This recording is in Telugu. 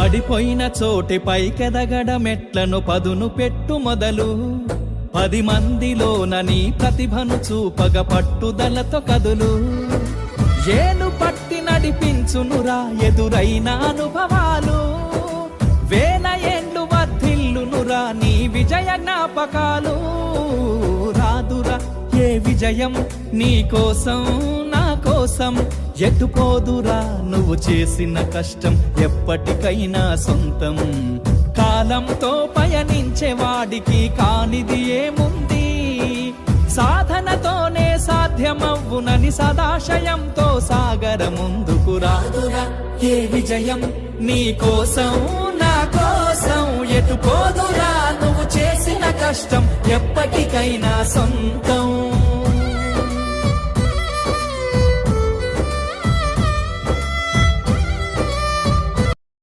పడిపోయిన చోటి పైకెదగడ మెట్లను పదును పెట్టు మొదలు 10 మందిలోన నీ ప్రతిభను చూపగ పట్టుదలతో కదులు ఏలు పట్టి నడిపించునురా ఎదురైన అనుభవాలు వేల ఏండ్లు వర్ధిల్లునురా నీ విజయ జ్ఞాపకాలు రాదురా ఏ విజయం నీ కోసం నా కోసం ఎటుపోదురా నువ్వు చేసిన కష్టం ఎప్పటికైనా సొంతం కాలంతో పయనించే వాడికి కానిది ఏముంది సాధనతోనే సాధ్యమవ్వునని సదాశయంతో సాగర ముందుకు రాదురా ఏ విజయం నీ కోసం నా కోసం ఎటుపోదురా నువ్వు చేసిన కష్టం ఎప్పటికైనా సొంతం